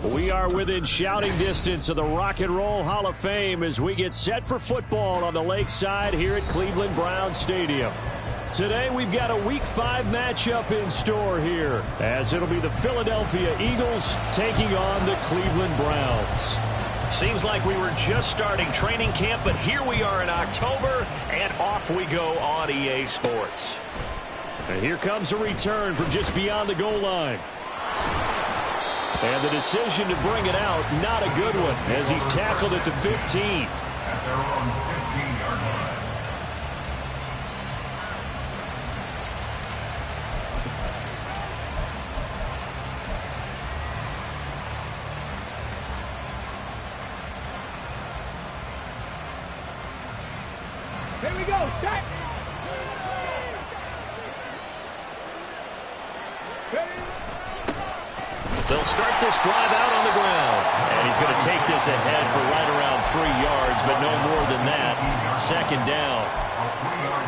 We are within shouting distance of the Rock and Roll Hall of Fame as we get set for football on the lakeside here at Cleveland Browns Stadium. Today we've got a Week 5 matchup in store here, as it'll be the Philadelphia Eagles taking on the Cleveland Browns. Seems like we were just starting training camp, but here we are in October, and off we go on EA Sports. And here comes a return from just beyond the goal line. And the decision to bring it out, not a good one, as he's tackled at the 15. At their own 15-yard line. Here we go. Set. They'll start this drive out on the ground. And he's going to take this ahead for right around 3 yards, but no more than that. Second down.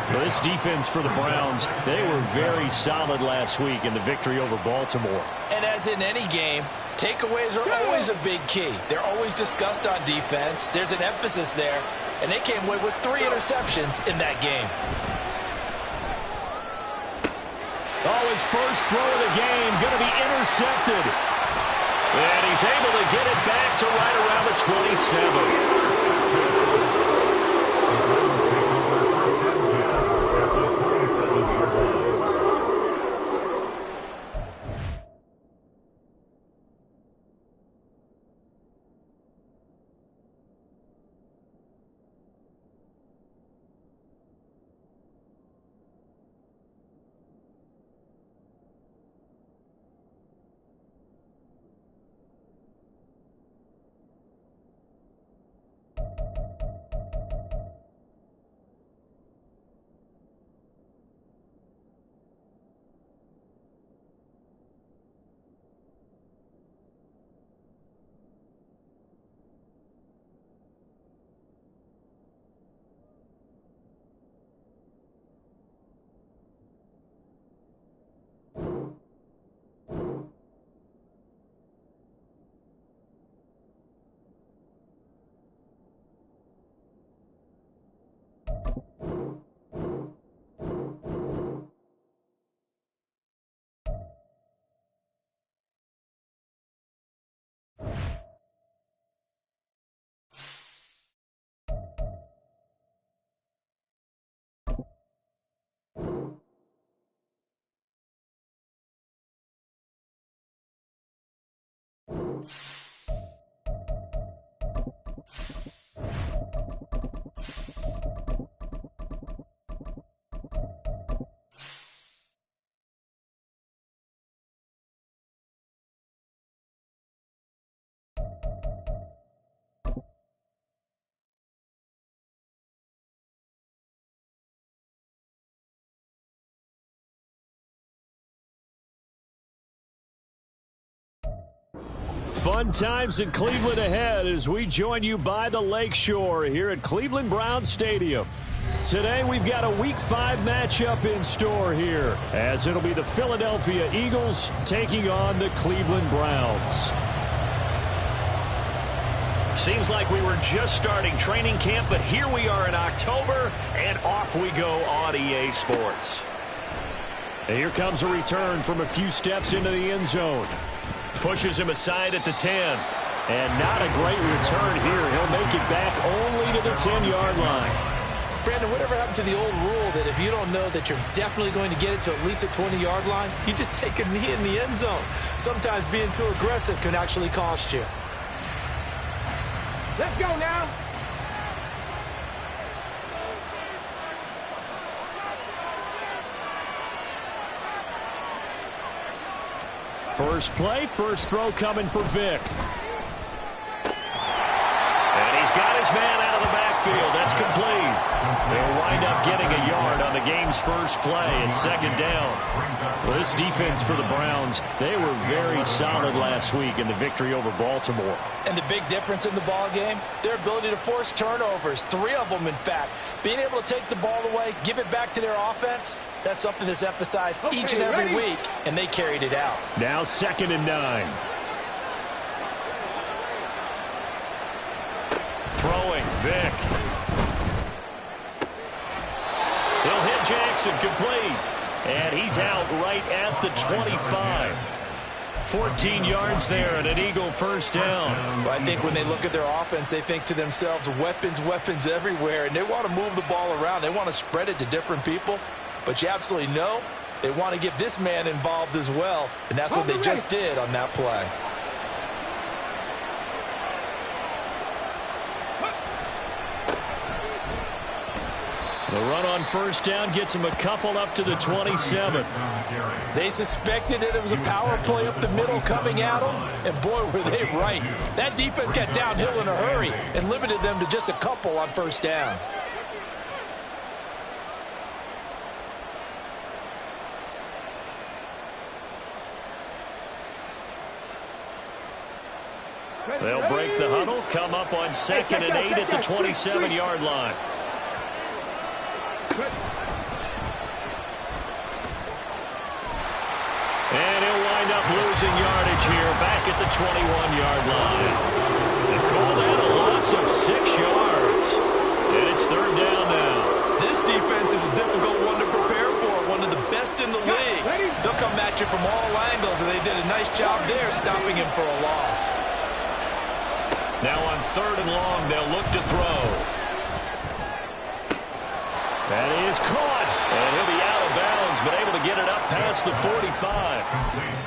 Well, this defense for the Browns, they were very solid last week in the victory over Baltimore. And as in any game, takeaways are always a big key. They're always discussed on defense. There's an emphasis there, and they came away with 3 interceptions in that game. Oh, his first throw of the game going to be intercepted. And he's able to get it back to right around the 27. Fun times in Cleveland ahead as we join you by the Lakeshore here at Cleveland Browns Stadium. Today we've got a Week 5 matchup in store here, as it'll be the Philadelphia Eagles taking on the Cleveland Browns. Seems like we were just starting training camp, but here we are in October, and off we go on EA Sports. And here comes a return from a few steps into the end zone. Pushes him aside at the 10. And not a great return here. He'll make it back only to the 10-yard line. Brandon, whatever happened to the old rule that if you don't know that you're definitely going to get it to at least a 20-yard line, you just take a knee in the end zone. Sometimes being too aggressive can actually cost you. Let's go now. First play, first throw coming for Vic. And he's got his man out of the backfield. That's complete. They'll wind up getting a yard on the game's first play and second down. Well, this defense for the Browns, they were very solid last week in the victory over Baltimore. And the big difference in the ball game, their ability to force turnovers, 3 of them in fact. Being able to take the ball away, give it back to their offense, that's something that's emphasized each and every week, and they carried it out. Now 2nd and 9. He'll hit Jackson, complete. And he's out right at the 25. 14 yards there and an Eagle first down. Well, I think when they look at their offense, they think to themselves, weapons, weapons everywhere, and they want to move the ball around. They want to spread it to different people, but you absolutely know they want to get this man involved as well, and that's what they just did on that play. The run on first down gets him a couple up to the 27. They suspected that it was a power play up the middle coming at them, and boy, were they right. That defense got downhill in a hurry and limited them to just a couple on first down. They'll break the huddle, come up on 2nd and 8 at the 27-yard line. And he'll wind up losing yardage here back at the 21-yard line. They call that a loss of 6 yards. And it's 3rd down now. This defense is a difficult one to prepare for, one of the best in the league. They'll come at you from all angles, and they did a nice job there stopping him for a loss. Now on 3rd and long, they'll look to throw. That is caught, and he'll be out of bounds, but able to get it up past the 45.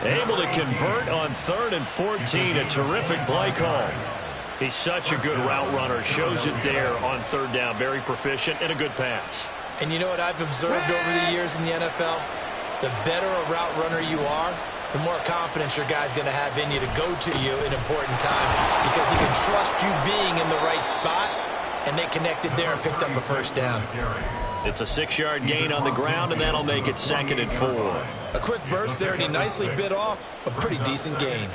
Able to convert on 3rd and 14, a terrific play call. He's such a good route runner, shows it there on 3rd down, very proficient and a good pass. And you know what I've observed over the years in the NFL? The better a route runner you are, the more confidence your guy's going to have in you to go to you in important times because he can trust you being in the right spot, and they connected there and picked up a first down. It's a 6-yard gain on the ground, and that'll make it 2nd and 4. A quick burst there, and he nicely bit off a pretty decent gain.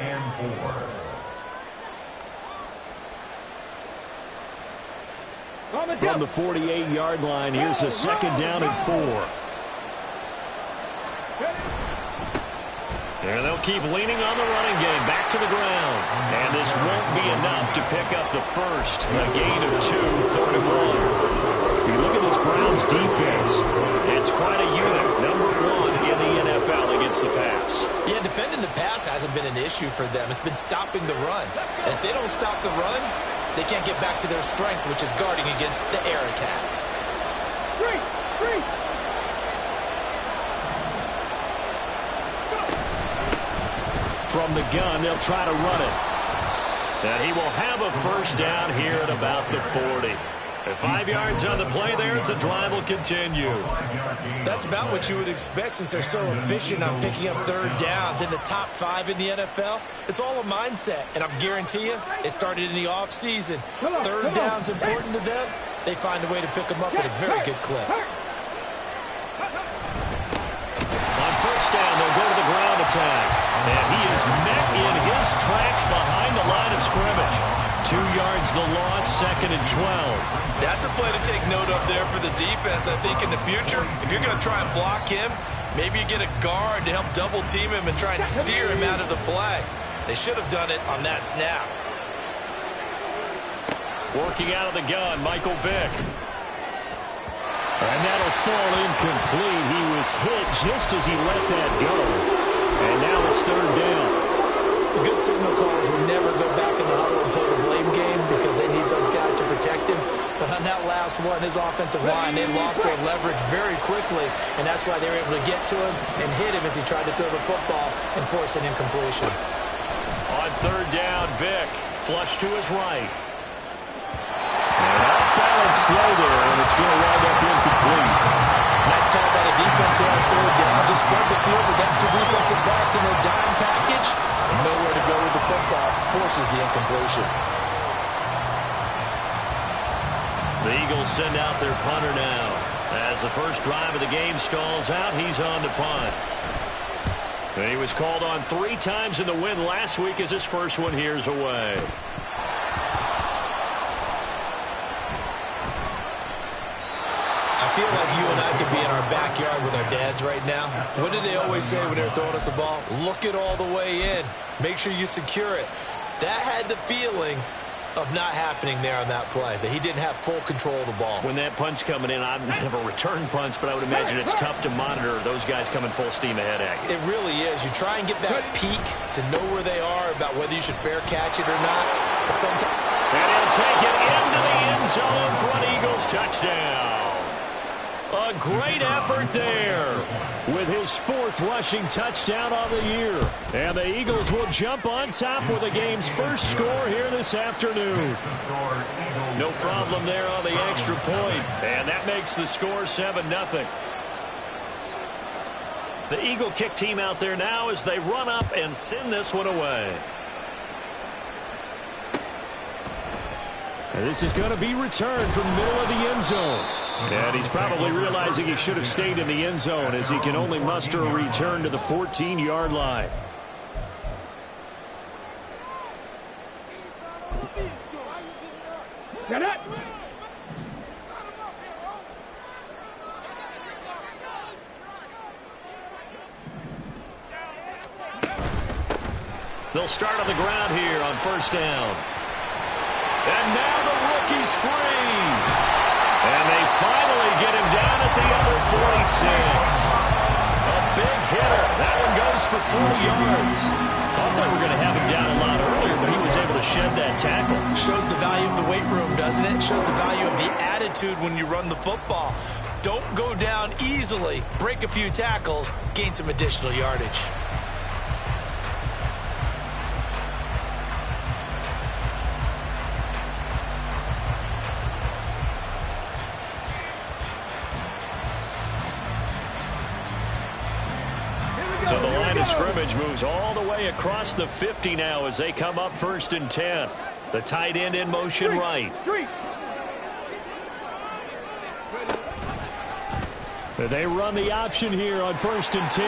From the 48-yard line, here's a 2nd down and 4. And they'll keep leaning on the running game. Back to the ground. And this won't be enough to pick up the first. A gain of 2, 3rd and 1. You look at this Browns defense. It's quite a unit. Number 1 in the NFL against the pass. Yeah, defending the pass hasn't been an issue for them. It's been stopping the run. And if they don't stop the run, they can't get back to their strength, which is guarding against the air attack. From the gun, they'll try to run it. And he will have a first down here at about the 40. At 5 yards on the play there, as the drive will continue. That's about what you would expect since they're so efficient on picking up 3rd downs in the top 5 in the NFL. It's all a mindset, and I guarantee you, it started in the offseason. 3rd down's important to them. They find a way to pick them up at a very good clip. On first down, they'll go to the ground attack. And he is met in his tracks behind the line of scrimmage. 2 yards the loss, 2nd and 12. That's a play to take note of there for the defense. I think in the future, if you're going to try and block him, maybe you get a guard to help double team him and try and steer him out of the play. They should have done it on that snap. Working out of the gun, Michael Vick. And that'll fall incomplete. He was hit just as he let that go. And now it's 3rd down. The good signal callers will never go back in the huddle and play the blame game because they need those guys to protect him. But on that last one, his offensive line, they lost their leverage very quickly, and that's why they were able to get to him and hit him as he tried to throw the football and force an incompletion. On 3rd down, Vick flush to his right. And off balance slow there, and it's going to wind up incomplete. Nice call by the defense there on 3rd down. Just flood the field with extra defensive backs in their dime package. And nowhere to go with the football. Forces the incompletion. The Eagles send out their punter now. As the first drive of the game stalls out, he's on to punt. And he was called on 3 times in the win last week as his first one here's away. I feel like you and I could be in our backyard with our dads right now. What did they always say when they were throwing us the ball? Look it all the way in. Make sure you secure it. That had the feeling of not happening there on that play, that he didn't have full control of the ball. When that punch coming in, I've never returned punch, but I would imagine it's tough to monitor those guys coming full steam ahead at you. It really is. You try and get that peek to know where they are, about whether you should fair catch it or not. But sometimes... And he'll take it into the end zone for an Eagles touchdown. A great effort there. With his 4th rushing touchdown on the year. And the Eagles will jump on top with the game's first score here this afternoon. No problem there on the extra point. And that makes the score 7-0. The Eagle kick team out there now as they run up and send this one away. And this is going to be returned from the middle of the end zone. And he's probably realizing he should have stayed in the end zone as he can only muster a return to the 14-yard line. Get it! They'll start on the ground here on first down. And now the rookie's free. And they finally get him down at the under 46. A big hitter. That one goes for 4 yards. Thought they were going to have him down a lot earlier, but he was able to shed that tackle. Shows the value of the weight room, doesn't it? Shows the value of the attitude when you run the football. Don't go down easily. Break a few tackles. Gain some additional yardage. So the line of scrimmage moves all the way across the 50 now as they come up 1st and 10. The tight end in motion right. They run the option here on 1st and 10.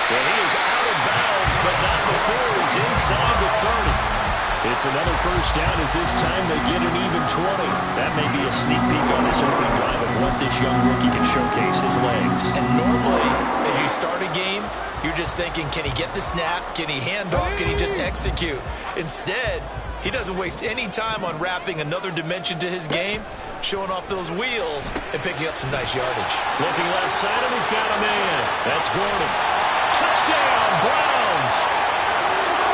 Well, he is out of bounds, but not before he's inside the 30. It's another first down as this time they get an even 20. That may be a sneak peek on this opening drive of what this young rookie can showcase his legs. And normally, as you start a game, you're just thinking, can he get the snap? Can he hand off? Can he just execute? Instead, he doesn't waste any time on wrapping another dimension to his game, showing off those wheels, and picking up some nice yardage. Looking left side, and he's got a man. That's Gordon. Touchdown, Browns.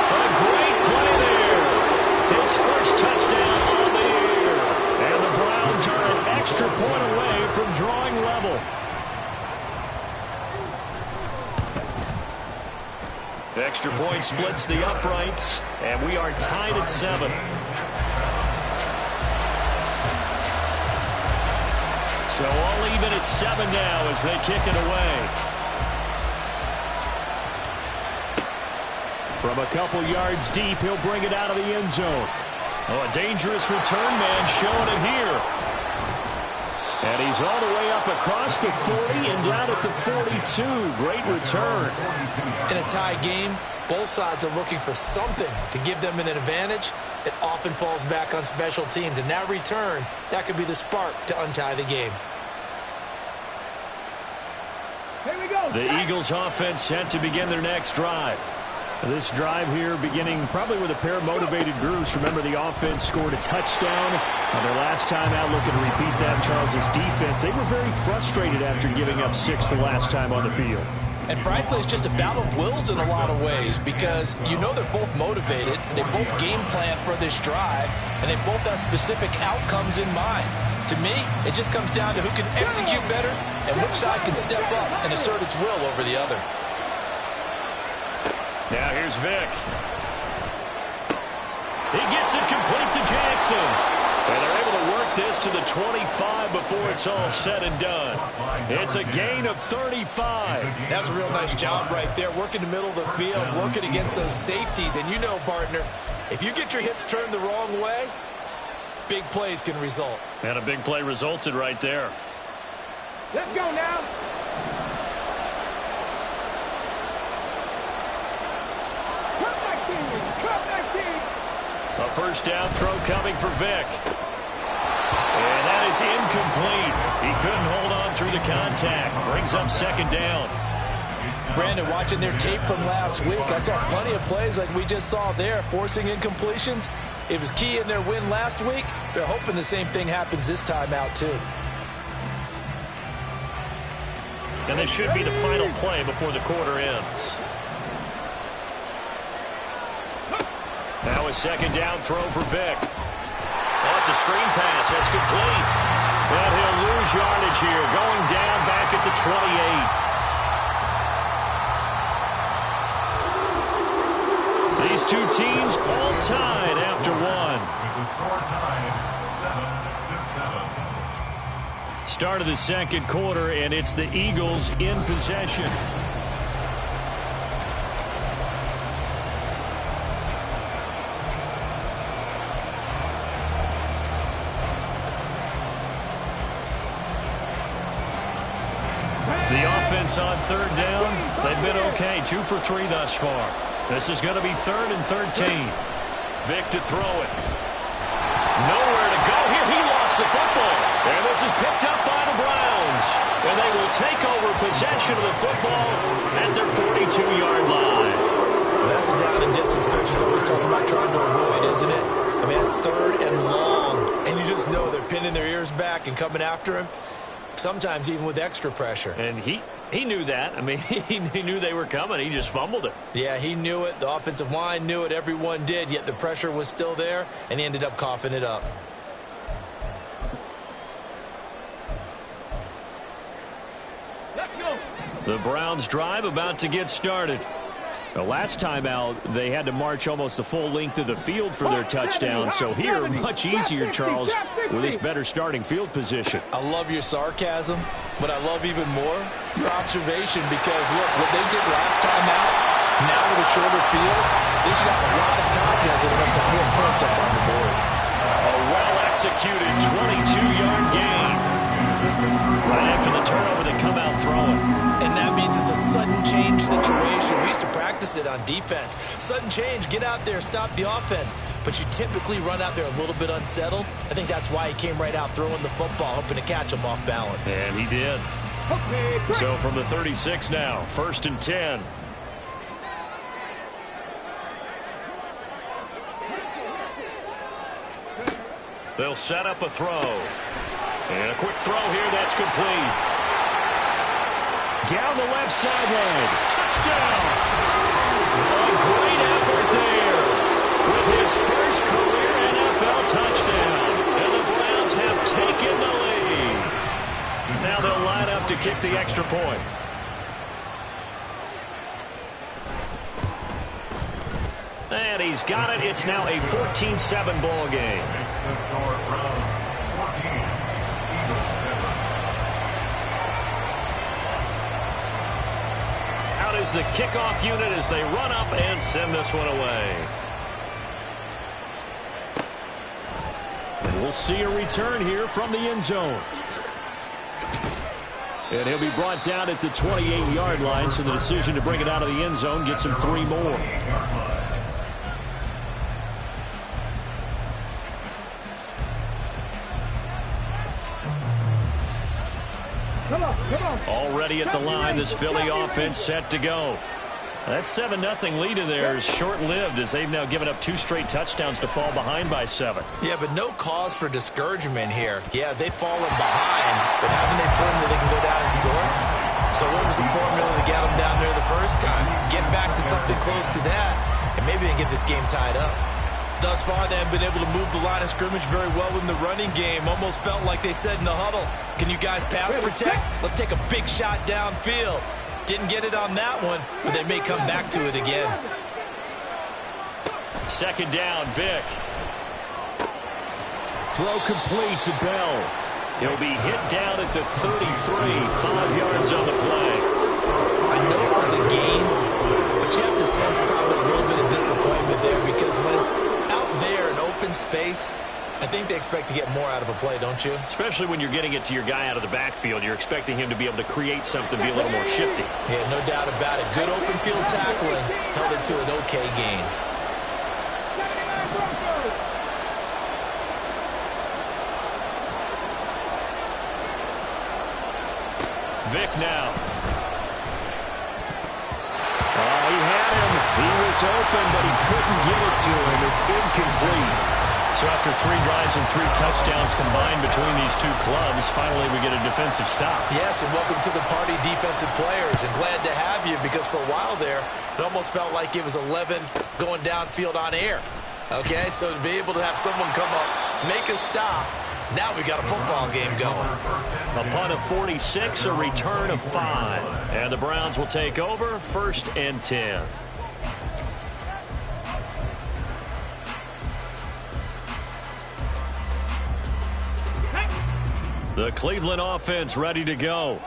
A great play there. His first touchdown on the year. And the Browns are an extra point away from drawing level. The extra point splits the uprights, and we are tied at 7. So all even at 7 now as they kick it away. From a couple yards deep, he'll bring it out of the end zone. Oh, a dangerous return man showing it here. And he's all the way up across the 40 and down at the 42. Great return. In a tie game, both sides are looking for something to give them an advantage. It often falls back on special teams. And that return, that could be the spark to untie the game. Here we go. The Eagles offense set to begin their next drive. This drive here beginning probably with a pair of motivated groups. Remember, the offense scored a touchdown on their last time out. Looking to repeat that. Charles's defense, they were very frustrated after giving up 6 the last time on the field. And frankly, it's just a battle of wills in a lot of ways, because you know they're both motivated. They both game plan for this drive, and they both have specific outcomes in mind. To me, it just comes down to who can execute better and which side can step up and assert its will over the other. Now here's Vick. He gets it complete to Jackson. And they're able to work this to the 25 before it's all said and done. It's a gain of 35. That's a real nice job right there, working the middle of the field, working against those safeties. And you know, partner, if you get your hips turned the wrong way, big plays can result. And a big play resulted right there. Let's go now. A first down throw coming for Vick. And that is incomplete. He couldn't hold on through the contact. Brings up second down. Brandon, watching their tape from last week, I saw plenty of plays like we just saw there, forcing incompletions. It was key in their win last week. They're hoping the same thing happens this time out, too. And this should be the final play before the quarter ends. Now a second down throw for Vick. Oh, it's a screen pass. That's complete. But he'll lose yardage here, going down back at the 28. These two teams all tied after one. With the score tied 7-7. Start of the second quarter, and it's the Eagles in possession. The offense on third down, they've been okay, 2 for 3 thus far. This is going to be 3rd and 13. Vick to throw it. Nowhere to go here. He lost the football. And this is picked up by the Browns. And they will take over possession of the football at their 42-yard line. Well, that's a down and distance coaches always talking about trying to avoid, isn't it? I mean, that's 3rd and long. And you just know they're pinning their ears back and coming after him. Sometimes even with extra pressure. And he knew that. I mean, he knew they were coming. He just fumbled it. Yeah, he knew it. The offensive line knew it. Everyone did. Yet the pressure was still there, and he ended up coughing it up. The Browns drive about to get started. The last time out, they had to march almost the full length of the field for their touchdown. So here, much easier, Charles, with this better starting field position. I love your sarcasm, but I love even more your observation because, look, what they did last time out, now with a shorter field, they should have a lot of confidence that they're going to put more points up on the board. A well-executed 22-yard gain. Right after the turnover, they come out throwing. And that means it's a sudden change situation. We used to practice it on defense. Sudden change, get out there, stop the offense. But you typically run out there a little bit unsettled. I think that's why he came right out throwing the football, hoping to catch him off balance. And he did. So from the 36 now, 1st and 10. They'll set up a throw. And a quick throw here, that's complete. Down the left sideline. Touchdown! A great effort there with his first career NFL touchdown. And the Browns have taken the lead. Now they'll line up to kick the extra point. And he's got it. It's now a 14-7 ball game. Makes the score Browns 14, Eagles 7. Out is the kickoff unit as they run up and send this one away. And we'll see a return here from the end zone. And he'll be brought down at the 28-yard line, so the decision to bring it out of the end zone gets him 3 more. Already at the line, this Philly offense set to go. That 7-0 lead of theirs short-lived as they've now given up 2 straight touchdowns to fall behind by 7. Yeah, but no cause for discouragement here. Yeah, they've fallen behind, but haven't they proven that they can go down and score? So what was the formula to get them down there the first time? Get back to something close to that, and maybe they can get this game tied up. Thus far, they haven't been able to move the line of scrimmage very well in the running game. Almost felt like they said in the huddle, can you guys pass protect? Let's take a big shot downfield. Didn't get it on that one, but they may come back to it again. Second down, Vick. Throw complete to Bell. He'll be hit down at the 33, 5 yards on the play. I know it was a gain, but you have to sense probably a little bit of disappointment there because when it's out there in open space, I think they expect to get more out of a play, don't you? Especially when you're getting it to your guy out of the backfield. You're expecting him to be able to create something, be a little more shifty. Yeah, no doubt about it. Good open field tackling held it to an okay gain. Vick now. was open, but he couldn't get it to him. It's incomplete. So after 3 drives and 3 touchdowns combined between these two clubs, finally we get a defensive stop. Yes, and welcome to the party, defensive players. And glad to have you, because for a while there, it almost felt like it was 11 going downfield on air. Okay, so to be able to have someone come up, make a stop, now we got a football game going. A punt of 46, a return of 5. And the Browns will take over, 1st and 10. The Cleveland offense ready to go.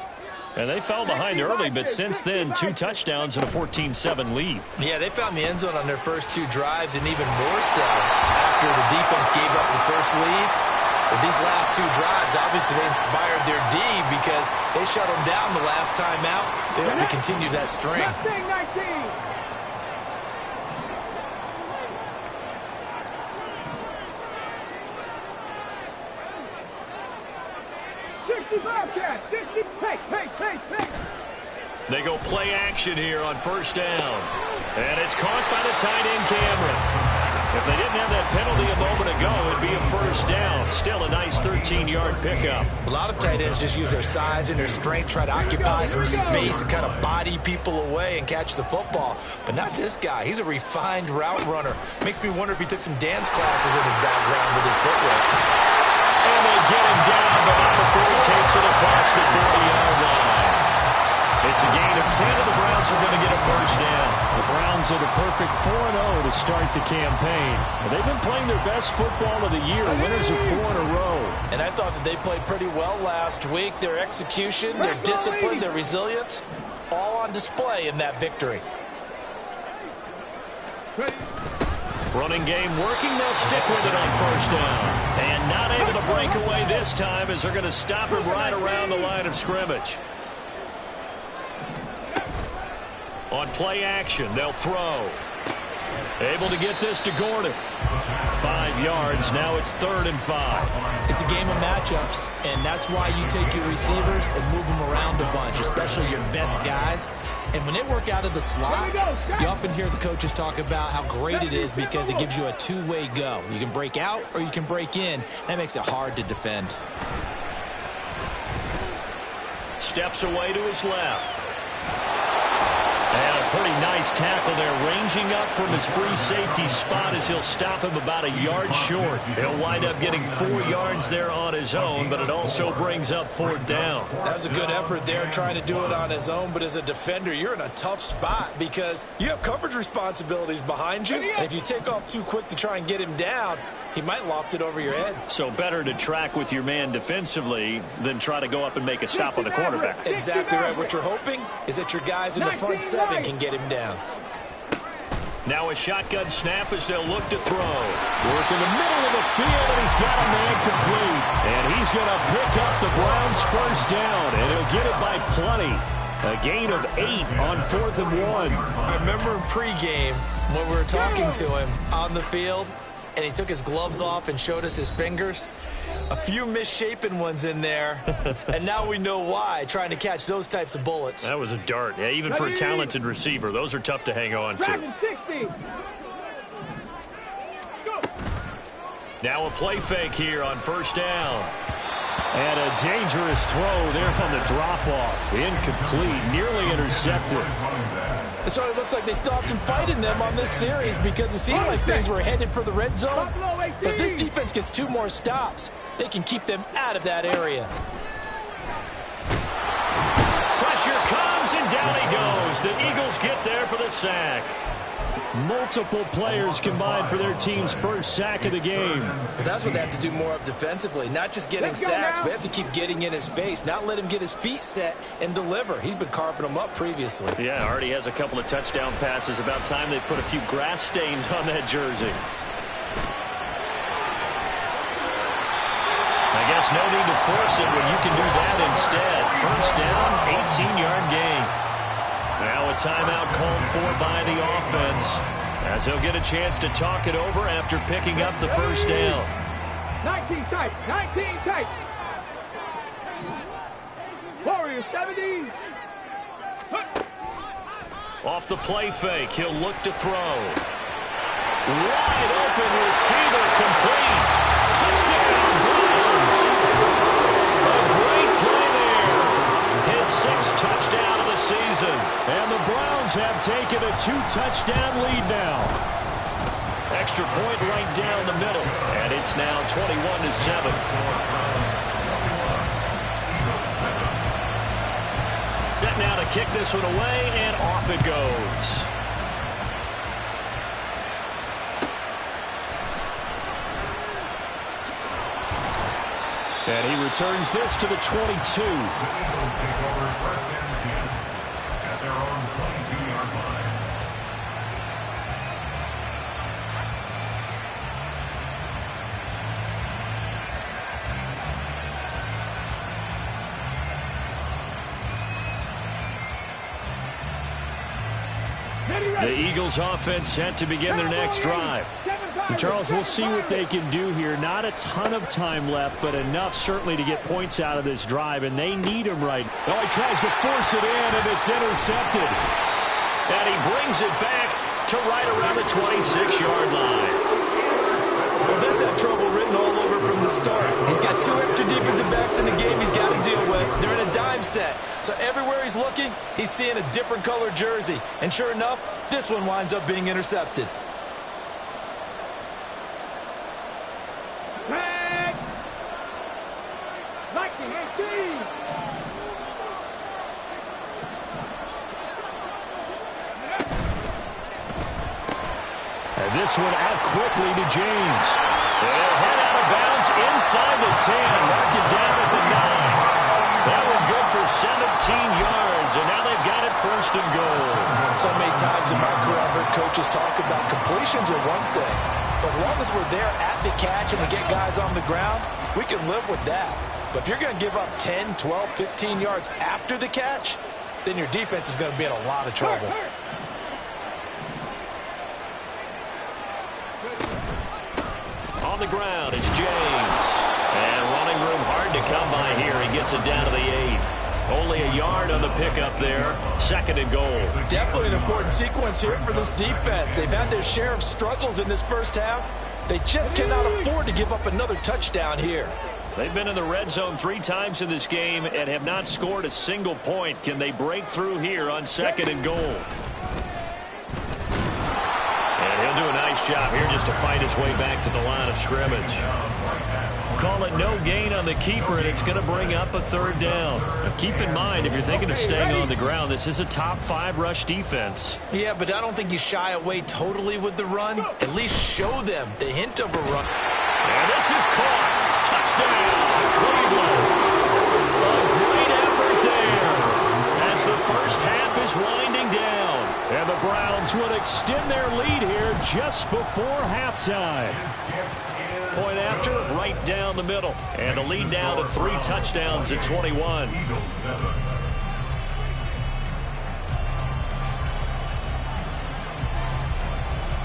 And they fell behind early, but since then, 2 touchdowns and a 14-7 lead. Yeah, they found the end zone on their first 2 drives, and even more so after the defense gave up the first lead. But these last 2 drives, obviously they inspired their D because they shut them down the last time out. They hope to continue that string. 60. They go play action here on 1st down. And it's caught by the tight end, Cameron. If they didn't have that penalty a moment ago, it'd be a 1st down. Still a nice 13-yard pickup. A lot of tight ends just use their size and their strength, try to occupy some space and kind of body people away and catch the football. But not this guy. He's a refined route runner. Makes me wonder if he took some dance classes in his background with his footwork. And they get him down, but not before he takes it across the 40-yard line. It's a gain of 10, and the Browns are going to get a 1st down. The Browns are the perfect 4-0 to start the campaign. They've been playing their best football of the year, winners of 4 in a row. And I thought that they played pretty well last week. Their execution, their discipline, their resilience, all on display in that victory. Running game working, they'll stick with it on 1st down. And not able to break away this time as they're going to stop him right around the line of scrimmage. On play action, they'll throw. Able to get this to Gordon. 5 yards, now it's 3rd and 5. It's a game of matchups, and that's why you take your receivers and move them around a bunch, especially your best guys. And when they work out of the slot, you often hear the coaches talk about how great it is because it gives you a 2-way go. You can break out or you can break in. That makes it hard to defend. Steps away to his left. And a pretty nice tackle there, ranging up from his free safety spot as he'll stop him about a yard short. He'll wind up getting 4 yards there on his own, but it also brings up 4th down. That was a good effort there, trying to do it on his own, but as a defender, you're in a tough spot because you have coverage responsibilities behind you, and if you take off too quick to try and get him down, he might loft it over your head. So better to track with your man defensively than try to go up and make a stop on the quarterback. Exactly right. What you're hoping is that your guys in the front 7 can get him down. Now a shotgun snap as they'll look to throw. Work in the middle of the field, and he's got a man complete. And he's going to pick up the Browns' 1st down, and he'll get it by plenty. A gain of 8 on 4th and 1. I remember in pregame when we were talking to him on the field, and he took his gloves off and showed us his fingers. A few misshapen ones in there, and now we know why, trying to catch those types of bullets. That was a dart. Yeah, even for a talented receiver, those are tough to hang on to. Now a play fake here on 1st down. And a dangerous throw there on the drop-off. Incomplete, nearly intercepted. So it looks like they still have some fight in them on this series because it seemed like things were headed for the red zone. But if this defense gets 2 more stops, they can keep them out of that area. Pressure comes, and down he goes. The Eagles get there for the sack. Multiple players combined for their team's 1st sack of the game. Well, that's what they have to do more of defensively. Not just getting sacks, but they have to keep getting in his face. Not let him get his feet set and deliver. He's been carving them up previously. Yeah, already has a couple of touchdown passes. About time they put a few grass stains on that jersey. I guess no need to force it when you can do that instead. 1st down, 18-yard gain. Now a timeout called for by the offense as he'll get a chance to talk it over after picking up the 1st down. 19 tight, 19 tight. Warriors 70. Off the play fake, he'll look to throw. Wide open receiver, complete. Touchdown, Browns. A great play there. His 6th touchdown of the season. And the Browns have taken a 2-touchdown lead now. Extra point right down the middle. And it's now 21-7. Set now to kick this one away, and off it goes. And he returns this to the 22. The Eagles take over first and 10 at their own 22-yard line. The Eagles offense set to begin their next drive. And Charles, we'll see what they can do here. Not a ton of time left, but enough certainly to get points out of this drive, and they need him right. Oh, he tries to force it in, and it's intercepted. And he brings it back to right around the 26-yard line. Well, this had trouble written all over from the start. He's got 2 extra defensive backs in the game he's got to deal with. They're in a dime set. So everywhere he's looking, he's seeing a different color jersey. And sure enough, this one winds up being intercepted. Tag! 1918! And this one out quickly to James. They'll head out of bounds inside the 10. Mark it down at the 9. That one good for 17 yards, and now they've got it 1st and goal. So many times in my career, I've heard coaches talk about completions are one thing. As long as we're there at the catch and we get guys on the ground, we can live with that. But if you're going to give up 10, 12, 15 yards after the catch, then your defense is going to be in a lot of trouble. On the ground, it's James. And running room hard to come by here. He gets it down to the 8. Only a yard on the pickup there. 2nd and goal. Definitely an important sequence here for this defense. They've had their share of struggles in this first half. They just cannot afford to give up another touchdown here. They've been in the red zone 3 times in this game and have not scored a single point. Can they break through here on 2nd and goal? And he'll do a nice job here just to fight his way back to the line of scrimmage. Call it no gain on the keeper, and it's going to bring up a 3rd down. Now keep in mind, if you're thinking of staying on the ground, this is a top 5 rush defense. Yeah, but I don't think you shy away totally with the run. At least show them the hint of a run. And this is caught. Touchdown, Cleveland. A great effort there as the first half is winding down. And the Browns would extend their lead here just before halftime. Point after, right down the middle. And the lead down to 3 touchdowns at 21.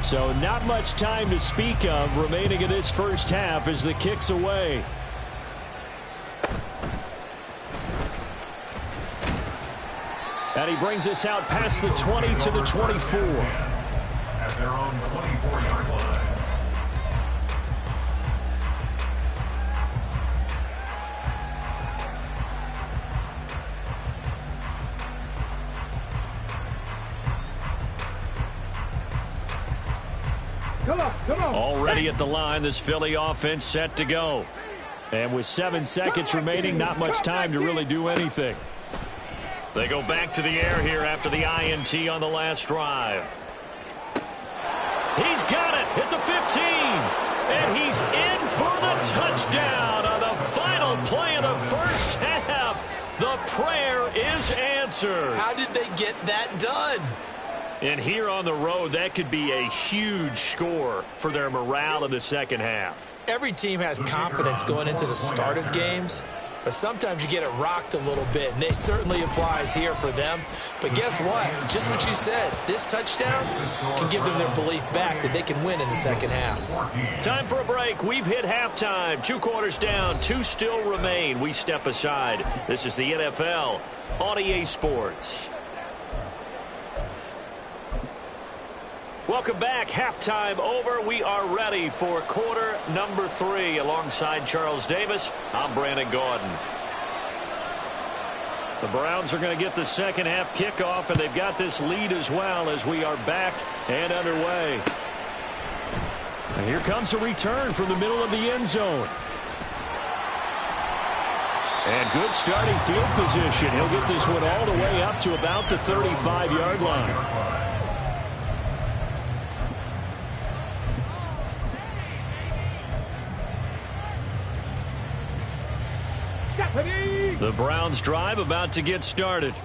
So not much time to speak of remaining in this first half as the kick's away. And he brings us out past the 20 to the 24. At their own 24-yard line. Come on. Already at the line, this Philly offense set to go. And with 7 seconds remaining, not much time to really do anything. They go back to the air here after the INT on the last drive. He's got it at the 15. And he's in for the touchdown on the final play of the first half. The prayer is answered. How did they get that done? And here on the road, that could be a huge score for their morale in the second half. Every team has confidence going into the start of games, but sometimes you get it rocked a little bit, and it certainly applies here for them. But guess what? Just what you said, this touchdown can give them their belief back that they can win in the second half. Time for a break. We've hit halftime. 2 quarters down, 2 still remain. We step aside. This is the NFL on EA Sports. Welcome back. Halftime over. We are ready for quarter number 3. Alongside Charles Davis, I'm Brandon Gordon. The Browns are going to get the second half kickoff, and they've got this lead as well as we are back and underway. And here comes a return from the middle of the end zone. And good starting field position. He'll get this one all the way up to about the 35-yard line. The Browns drive about to get started.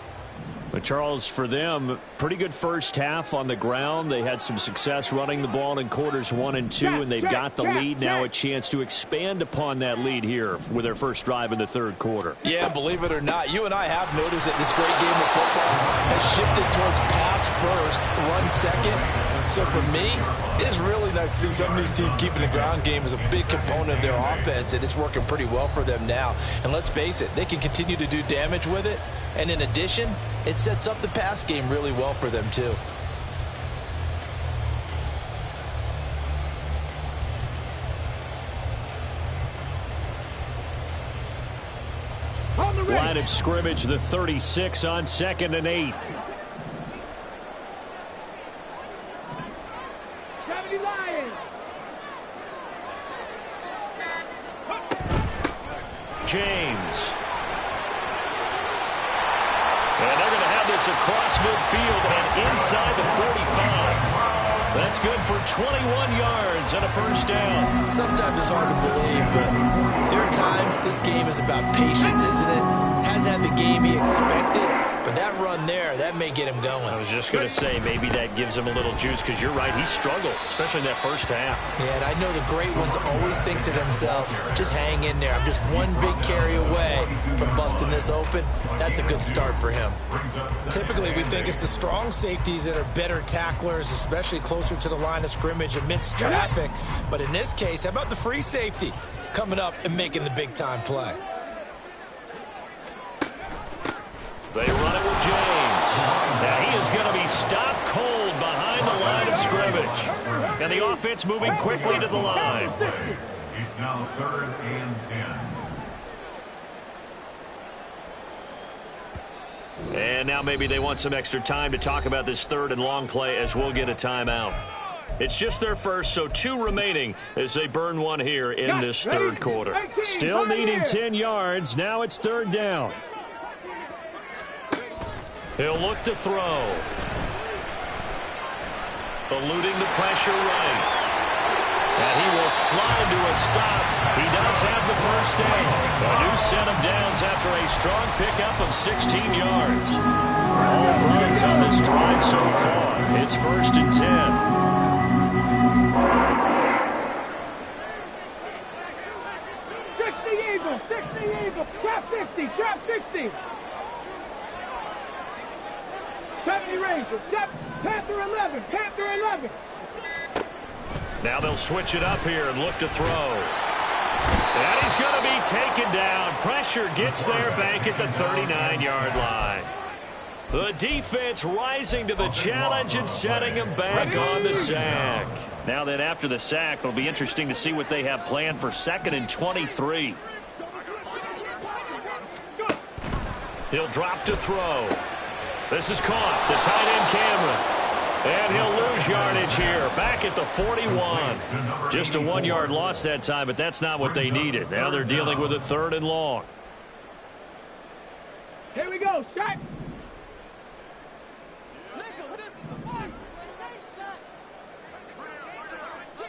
But Charles, for them, pretty good first half on the ground. They had some success running the ball in quarters 1 and 2, and they've got the lead now, a chance to expand upon that lead here with their first drive in the third quarter. Yeah, believe it or not, you and I have noticed that this great game of football has shifted towards pass first, run second. So for me, it's really nice to see some of these teams keeping the ground game as a big component of their offense, and it's working pretty well for them now. And let's face it, they can continue to do damage with it. And in addition, it sets up the pass game really well for them too. Line of scrimmage, the 36 on 2nd and 8. James. And they're going to have this across midfield and inside the 45. That's good for 21 yards and a first down. Sometimes it's hard to believe, but there are times this game is about patience, isn't it? Hasn't had the game he expected, but that run there, that may get him going. I was just going to say, maybe that gives him a little juice, because you're right, he struggled, especially in that first half. Yeah, and I know the great ones always think to themselves, just hang in there. I'm just one big carry away from busting this open. That's a good start for him. Typically, we think it's the strong safeties that are better tacklers, especially closer to the line of scrimmage amidst traffic. But in this case, how about the free safety coming up and making the big-time play? They run it with James. Now he is going to be stopped cold behind the line of scrimmage. And the offense moving quickly to the line. It's now 3rd and 10. And now maybe they want some extra time to talk about this 3rd and long play, as we'll get a timeout. It's just their first, so 2 remaining as they burn one here in this third quarter. Still needing 10 yards. Now it's 3rd down. He'll look to throw. Eluding the pressure right. And he will slide to a stop. He does have the first down. A new set of downs after a strong pickup of 16 yards. All runs on this drive so far. It's 1st and 10. Trap 50, trap 60. 70 Rangers, Panther 11, Panther 11. Now they'll switch it up here and look to throw. And he's going to be taken down. Pressure gets there back at the 39-yard line. The defense rising to the challenge and setting him back on the sack. Now then, after the sack, it'll be interesting to see what they have planned for 2nd and 23. He'll drop to throw. This is caught. The tight end Cameron. And he'll lose yardage here. Back at the 41. Just a 1-yard loss that time, but that's not what they needed. Now they're dealing with a 3rd and long. Here we go, shot.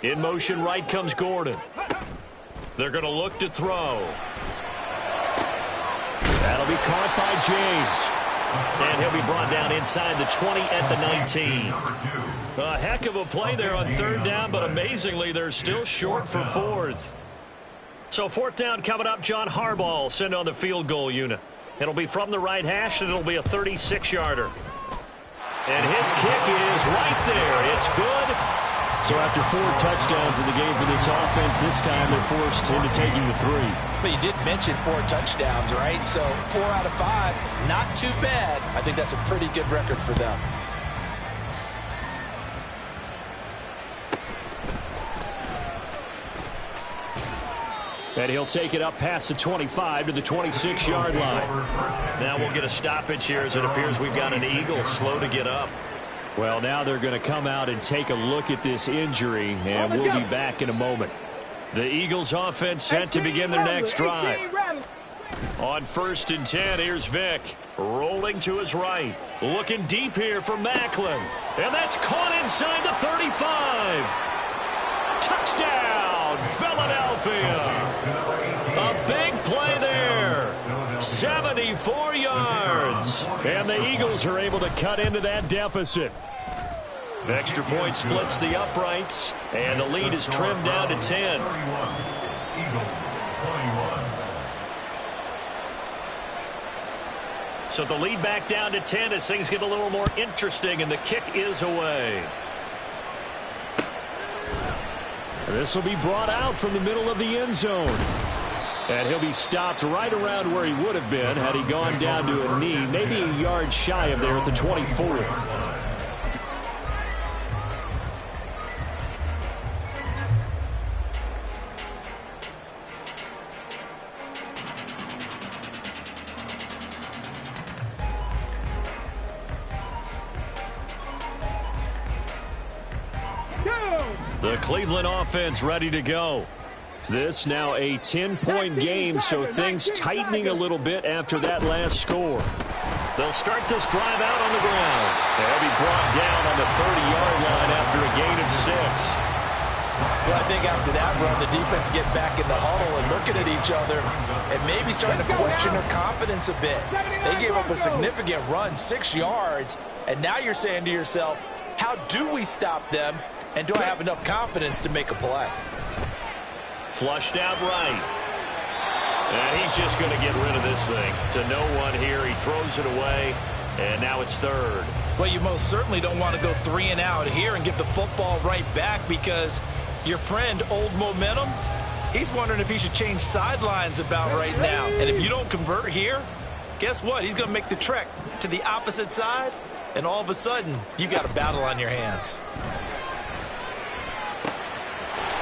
In motion right comes Gordon. They're going to look to throw. That'll be caught by James. And he'll be brought down inside the 20 at the 19. A heck of a play there on 3rd down, but amazingly, they're still short for 4th. So 4th down coming up. John Harbaugh will send on the field goal unit. It'll be from the right hash, and it'll be a 36-yarder. And his kick is right there. It's good. So after 4 touchdowns in the game for this offense, this time they're forced into taking the 3. But you did mention 4 touchdowns, right? So 4 out of 5, not too bad. I think that's a pretty good record for them. And he'll take it up past the 25 to the 26-yard line. Now we'll get a stoppage here as it appears we've got an Eagle slow to get up. Well, now they're going to come out and take a look at this injury, and we'll be back in a moment. The Eagles offense set to begin their next drive. On 1st and 10, here's Vick. Rolling to his right. Looking deep here for Macklin. And that's caught inside the 35. Touchdown, Philadelphia. A big play there. 74 yards. And the Eagles are able to cut into that deficit. The extra point splits the uprights, and the lead is trimmed down to 10. So the lead back down to 10 as things get a little more interesting, and the kick is away. This will be brought out from the middle of the end zone. And he'll be stopped right around where he would have been had he gone down to a knee, maybe a yard shy of there at the 24. The Cleveland offense ready to go. This now a 10-point game, so things tightening a little bit after that last score. They'll start this drive out on the ground. They'll be brought down on the 30-yard line after a gain of 6. Well, I think after that run, the defense get back in the huddle and looking at each other and maybe starting to question their confidence a bit. They gave up a significant run, 6 yards, and now you're saying to yourself, how do we stop them, and do I have enough confidence to make a play? Flushed out right. And he's just going to get rid of this thing. To no one here. He throws it away, and now it's 3rd. Well, you most certainly don't want to go 3 and out here and give the football right back because your friend, Old Momentum, he's wondering if he should change sidelines about right now. And if you don't convert here, guess what? He's going to make the trek to the opposite side, and all of a sudden, you've got a battle on your hands.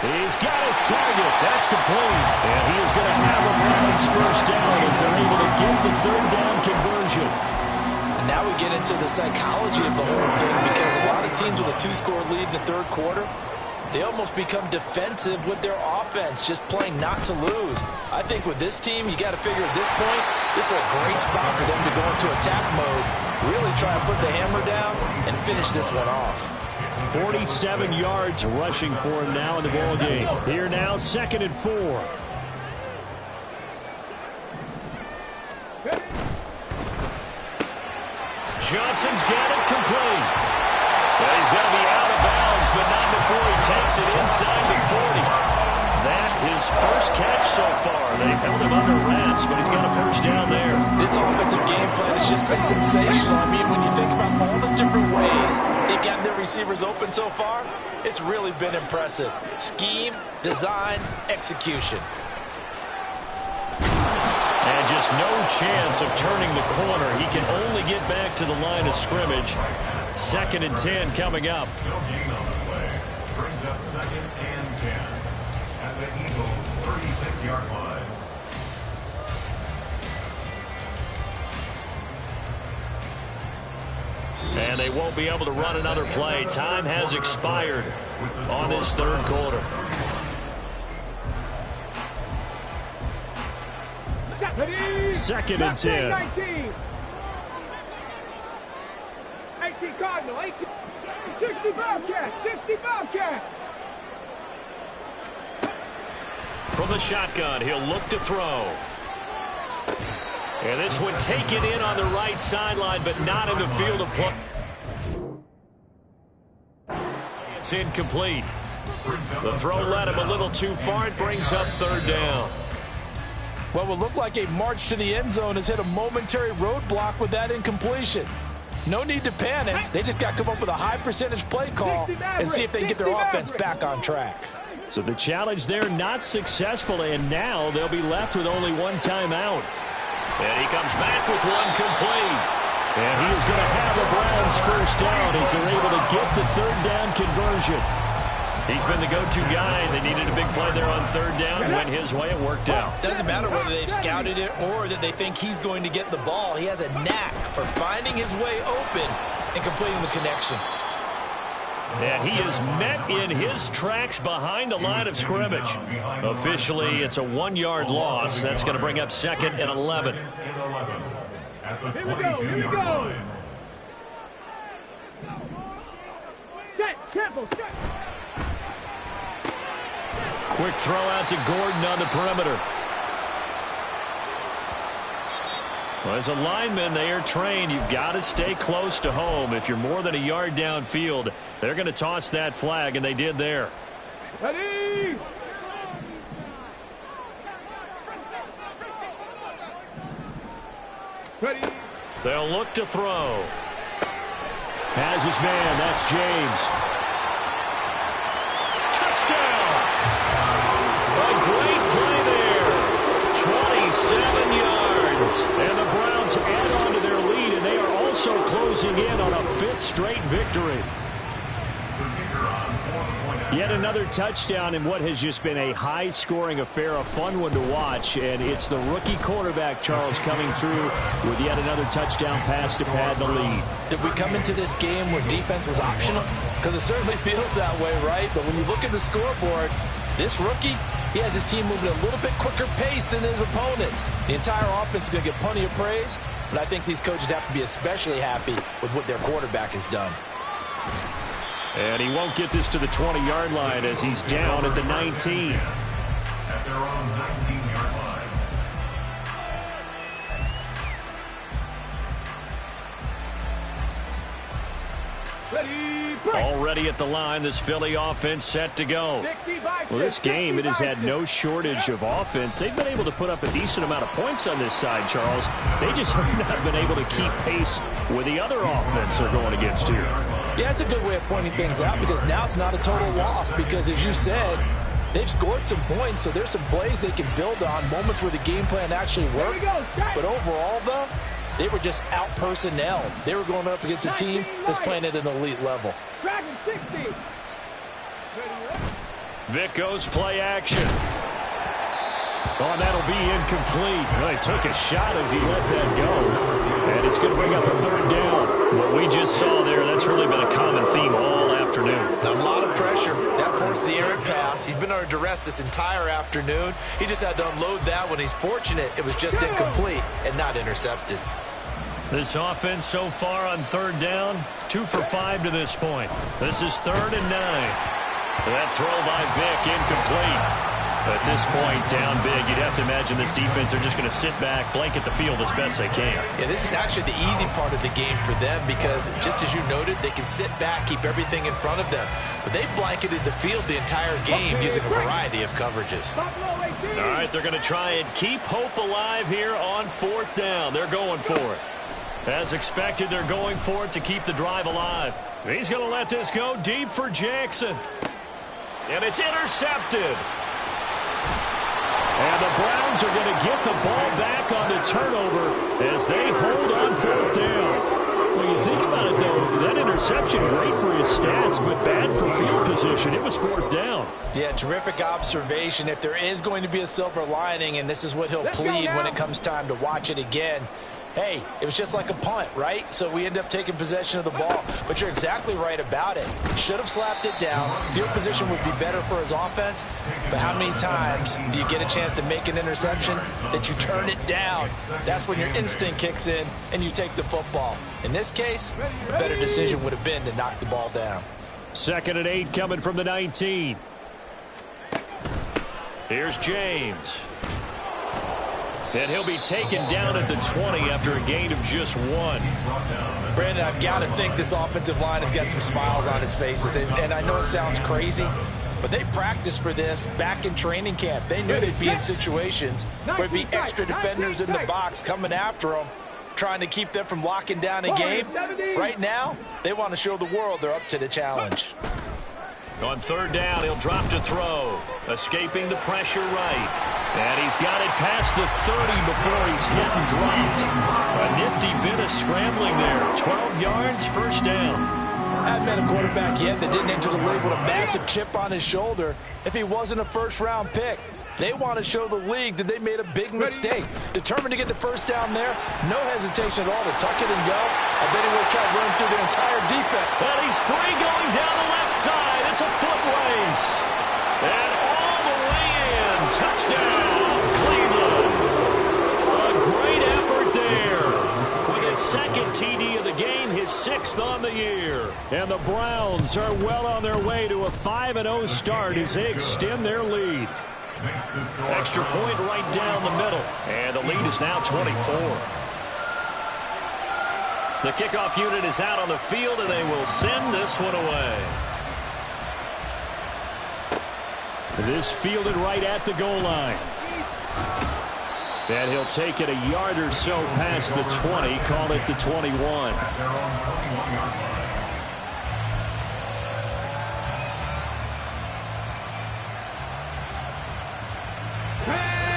He's got his target. That's complete. And he is going to have the Browns first down as they're able to get the 3rd down conversion. And now we get into the psychology of the whole thing because a lot of teams with a 2-score lead in the 3rd quarter, they almost become defensive with their offense, just playing not to lose. I think with this team, you got to figure at this point, this is a great spot for them to go into attack mode, really try to put the hammer down and finish this one off. 47 yards rushing for him now in the ball game. Here now, 2nd and 4. Johnson's got it complete. Well, he's going to be out of bounds, but not before he takes it inside the 40. That his first catch so far. They've held him under wraps, but he's got a first down there. This offensive game plan has just been sensational. I mean, when you think about all the different ways they've gotten their receivers open so far, it's really been impressive. Scheme, design, execution. And just no chance of turning the corner. He can only get back to the line of scrimmage. 2nd and 10 coming up. No gain on the play. Brings up 2nd and 10 at the Eagles' 36-yard line. And they won't be able to run another play. Time has expired on this 3rd quarter. Second and 10. 19. 18 Cardinal. 18. 60 Bobcat. 60 Bobcat. From the shotgun, he'll look to throw. And this one taken in on the right sideline, but not in the field of play. It's incomplete. The throw led him a little too far. It brings up 3rd down. What will look like a march to the end zone has hit a momentary roadblock with that incompletion. No need to panic. They just got to come up with a high percentage play call and see if they can get their offense back on track. So the challenge there not successful, and now they'll be left with only one timeout. And he comes back with one complete. And he is going to have the Browns first down as they're able to get the 3rd down conversion. He's been the go-to guy. They needed a big play there on third down. Went his way. It worked out. Doesn't matter whether they've scouted it or that they think he's going to get the ball. He has a knack for finding his way open and completing the connection. And he is met in his tracks behind the line of scrimmage. Officially, it's a 1-yard loss. That's going to bring up 2nd and 11. At the 22-yard line. Set, Temple, set. Quick throw out to Gordon on the perimeter. Well, as a lineman, they are trained. You've got to stay close to home. If you're more than a yard downfield, they're going to toss that flag, and they did there. Ready? Ready? They'll look to throw. Has his man. That's James. Touchdown! A great play there. 27 yards. And the Browns add on to their lead, and they are also closing in on a 5th straight victory. Yet another touchdown in what has just been a high-scoring affair, a fun one to watch. And it's the rookie quarterback, Charles, coming through with yet another touchdown pass to pad the lead. Did we come into this game where defense was optional? Because it certainly feels that way, right? But when you look at the scoreboard, this rookie, he has his team moving at a little bit quicker pace than his opponents. The entire offense is going to get plenty of praise, but I think these coaches have to be especially happy with what their quarterback has done. And he won't get this to the 20-yard line as he's down at the 19. At their own 19-yard line. Ready, break. Already at the line, this Philly offense set to go. Well, this game, it has had no shortage of offense. They've been able to put up a decent amount of points on this side, Charles. They just have not been able to keep pace with the other offense they're going against here. Yeah, it's a good way of pointing things out because now it's not a total loss because, as you said, they've scored some points, so there's some plays they can build on, moments where the game plan actually worked. But overall, though, they were just out-personnel. They were going up against a team that's playing at an elite level. Dragon 60. Vic goes play action. Oh, and that'll be incomplete. Well, he took a shot as he let that go. And it's going to bring up a 3rd down. What we just saw there, that's really been a common theme all afternoon. A lot of pressure. That forced the errant pass. He's been under duress this entire afternoon. He just had to unload that when he's fortunate. It was just incomplete and not intercepted. This offense so far on 3rd down, 2 for 5 to this point. This is 3rd and 9. That throw by Vic incomplete. At this point, down big, you'd have to imagine this defense are just going to sit back, blanket the field as best they can. Yeah, this is actually the easy part of the game for them because, just as you noted, they can sit back, keep everything in front of them. But they've blanketed the field the entire game using a variety of coverages. All right, they're going to try and keep hope alive here on 4th down. They're going for it. As expected, they're going for it to keep the drive alive. He's going to let this go deep for Jackson. And it's intercepted. And the Browns are going to get the ball back on the turnover as they hold on 4th down. When you think about it, though, that interception, great for his stats, but bad for field position. It was 4th down. Yeah, terrific observation. If there is going to be a silver lining, and this is what he'll plead when it comes time to watch it again, hey, it was just like a punt, right? So we end up taking possession of the ball. But you're exactly right about it. Should have slapped it down. Field position would be better for his offense. But how many times do you get a chance to make an interception that you turn it down? That's when your instinct kicks in and you take the football. In this case, a better decision would have been to knock the ball down. 2nd and 8 coming from the 19. Here's James. And he'll be taken down at the 20 after a gain of just 1. Brandon, I've got to think this offensive line has got some smiles on its faces. And I know it sounds crazy, but they practiced for this back in training camp. They knew they'd be in situations where there'd be extra defenders in the box coming after them, trying to keep them from locking down a game. Right now, they want to show the world they're up to the challenge. On 3rd down, he'll drop to throw. Escaping the pressure right. And he's got it past the 30 before he's hit and dropped. A nifty bit of scrambling there. 12 yards, 1st down. Hadn't been a quarterback yet that didn't enter the league with a massive chip on his shoulder if he wasn't a first-round pick. They want to show the league that they made a big mistake. Determined to get the first down there. No hesitation at all to tuck it and go. I bet he will try to run through the entire defense. Well, he's free going down the left side. It's a foot race. And all the way in. Touchdown, Cleveland. A great effort there. With his second TD of the game, his 6th on the year. And the Browns are well on their way to a 5-0 start as they extend their lead. Extra point right down the middle. And the lead is now 24. The kickoff unit is out on the field, and they will send this one away. This fielded right at the goal line. And he'll take it a yard or so past the 20, call it the 21.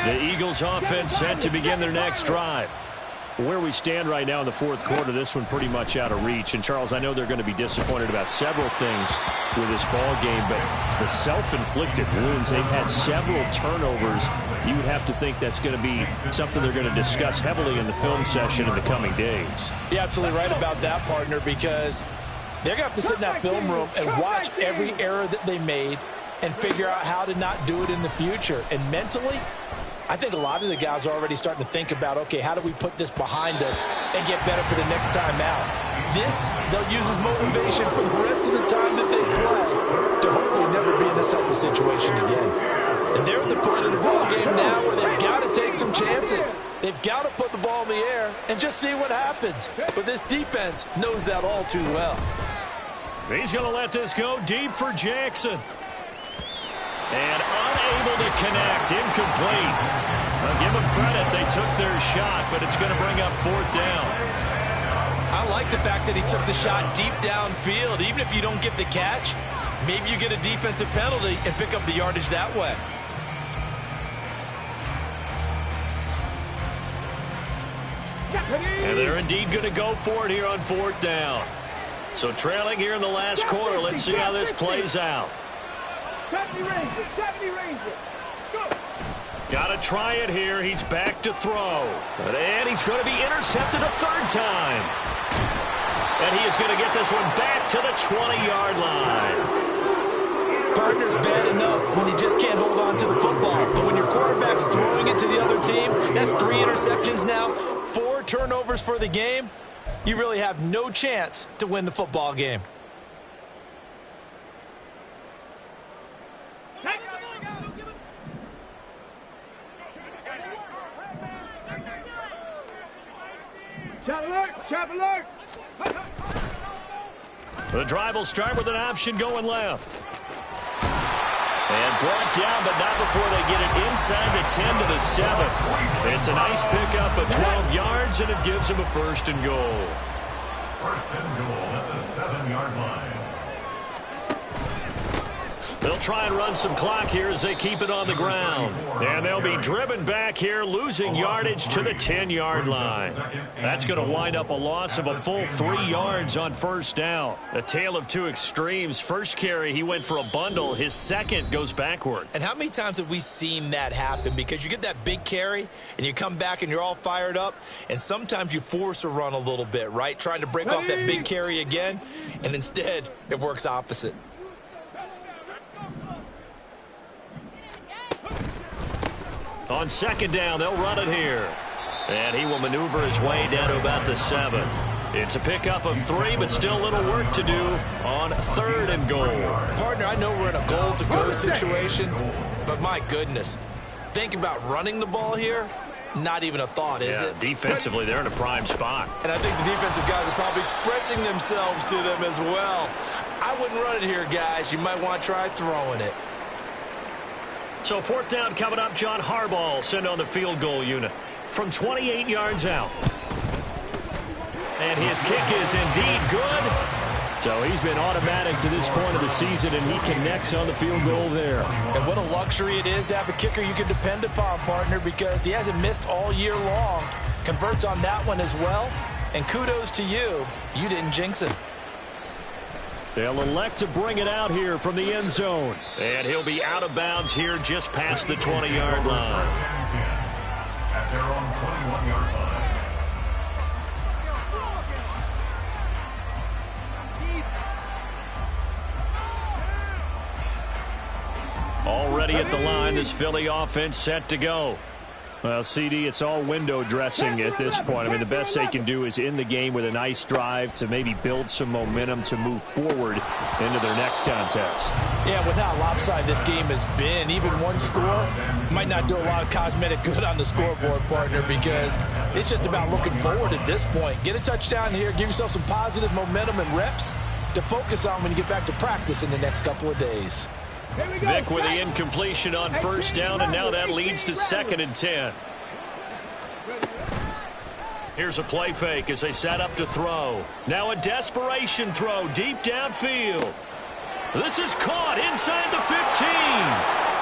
The Eagles offense set to begin their next drive. Where we stand right now in the fourth quarter, this one pretty much out of reach. And, Charles, I know they're going to be disappointed about several things with this ball game, but the self-inflicted wounds, they've had several turnovers. You would have to think that's going to be something they're going to discuss heavily in the film session in the coming days. You're absolutely right about that, partner, because they're going to have to sit in that film room and watch every error that they made and figure out how to not do it in the future. And mentally, I think a lot of the guys are already starting to think about, okay, how do we put this behind us and get better for the next time out? This, they'll use as motivation for the rest of the time that they play to hopefully never be in this type of situation again. And they're at the point of the ball game now where they've got to take some chances. They've got to put the ball in the air and just see what happens. But this defense knows that all too well. He's going to let this go deep for Jackson. And unable to connect, incomplete. I'll give them credit, they took their shot, but it's going to bring up 4th down. I like the fact that he took the shot deep downfield. Even if you don't get the catch, maybe you get a defensive penalty and pick up the yardage that way. And they're indeed going to go for it here on 4th down. So trailing here in the last quarter, let's see how this plays out. 70 Rangers, go! Got to try it here. He's back to throw. And he's going to be intercepted a 3rd time. And he is going to get this one back to the 20-yard line. Partner's bad enough when you just can't hold on to the football. But when your quarterback's throwing it to the other team, that's 3 interceptions now, 4 turnovers for the game. You really have no chance to win the football game. Chop alert! The drive will start with an option going left. And brought down, but not before they get it inside the 10 to the 7. It's a nice pickup of 12 yards, and it gives them a 1st and goal. 1st and goal at the 7-yard line. They'll try and run some clock here as they keep it on the ground. And they'll be driven back here, losing yardage to the 10-yard line. That's going to wind up a loss of a full 3 yards on 1st down. A tale of two extremes. First carry, he went for a bundle. His second goes backward. And how many times have we seen that happen? Because you get that big carry, and you come back and you're all fired up, and sometimes you force a run a little bit, right? Trying to break off that big carry again, and instead it works opposite. On 2nd down, they'll run it here. And he will maneuver his way down to about the 7. It's a pickup of 3, but still a little work to do on 3rd and goal. Partner, I know we're in a goal-to-go situation, but my goodness, think about running the ball here. Not even a thought, is it? Defensively, they're in a prime spot. And I think the defensive guys are probably expressing themselves to them as well. I wouldn't run it here, guys. You might want to try throwing it. So 4th down coming up. John Harbaugh will send on the field goal unit from 28 yards out. And his kick is indeed good. So he's been automatic to this point of the season, and he connects on the field goal there. And what a luxury it is to have a kicker you can depend upon, partner, because he hasn't missed all year long. Converts on that one as well. And kudos to you. You didn't jinx him. They'll elect to bring it out here from the end zone. And he'll be out of bounds here just past the 20-yard line. At their own 21-yard line. Already at the line, this Philly offense set to go. Well, CD, it's all window dressing at this point. I mean, the best they can do is end the game with a nice drive to maybe build some momentum to move forward into their next contest. Yeah, with how lopsided this game has been, even one score might not do a lot of cosmetic good on the scoreboard, partner, because it's just about looking forward at this point. Get a touchdown here, give yourself some positive momentum and reps to focus on when you get back to practice in the next couple of days. Vic with the incompletion on first down, and now that leads to 2nd and 10. Here's a play fake as they set up to throw. Now a desperation throw deep downfield. This is caught inside the 15.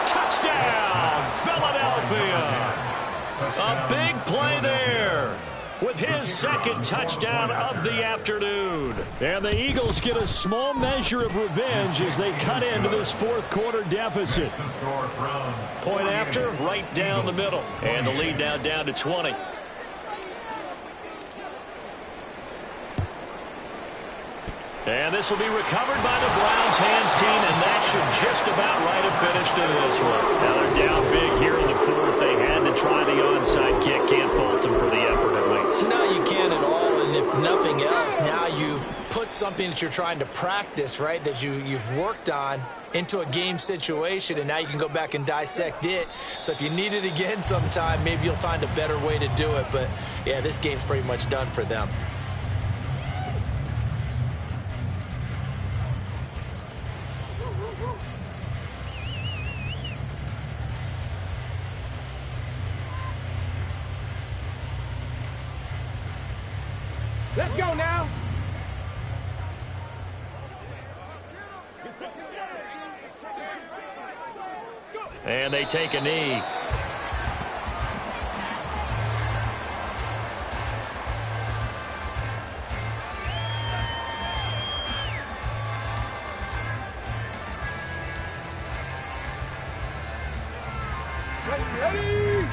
Touchdown, Philadelphia. A big play there with his 2nd touchdown of the afternoon. And the Eagles get a small measure of revenge as they cut into this 4th quarter deficit. Point after, right down the middle. And the lead now down to 20. And this will be recovered by the Browns hands team, and that should just about write a finish to this one. Now they're down big here in the 4th. They had to try the onside kick. Can't fault them for the effort at least. No, you can't at all, and if nothing else, now you've put something that you're trying to practice, right, that you've worked on into a game situation, and now you can go back and dissect it. So if you need it again sometime, maybe you'll find a better way to do it. But, yeah, this game's pretty much done for them. Let's go now. And they take a knee. Ready.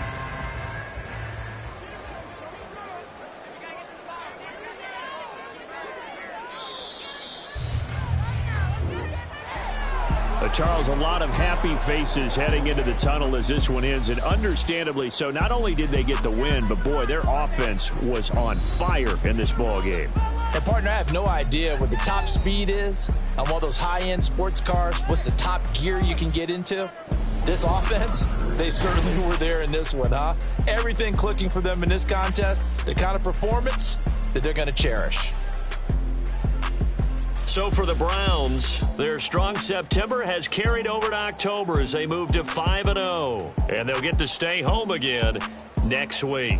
Charles, a lot of happy faces heading into the tunnel as this one ends, and understandably so. Not only did they get the win, but, boy, their offense was on fire in this ball game. And, partner, I have no idea what the top speed is on one of those high-end sports cars. What's the top gear you can get into? This offense, they certainly were there in this one, huh? Everything clicking for them in this contest, the kind of performance that they're going to cherish. So for the Browns, their strong September has carried over to October as they move to 5-0. And they'll get to stay home again next week.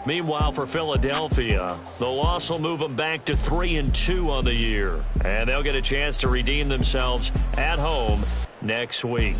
Meanwhile, for Philadelphia, the loss will move them back to 3-2 on the year. And they'll get a chance to redeem themselves at home next week.